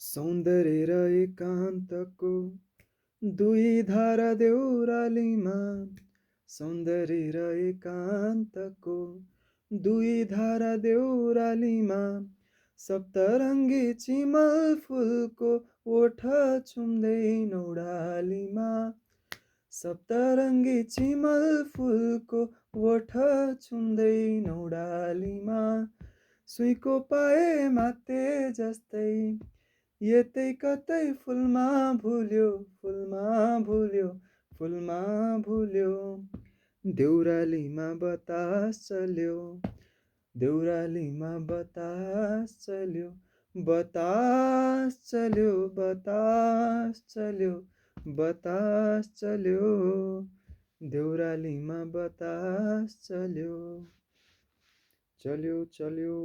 सौन्दर्य र एकान्तको दुई धारा देउरालीमा, सौन्दर्य र एकान्तको दुई धारा देउरालीमा, सप्तरङ्गी चिमल फुलको ओठ छुम्दै नौडालीमा, सप्तरङ्गी चिमल फुलको ओठ छुम्दै नौडालीमा, सुइँको पाए माते जस्तै यतै कतै फुलमा भुल्यो, फुलमा भुल्यो, फुलमा भुल्यो। देउरालीमा बतास चल्यो, देउरालीमा बतास चल्यो, बतास चल्यो, बतास चल्यो, बतास चल्यो। देउरालीमा बतास चल्यो, चल्यो चल्यो।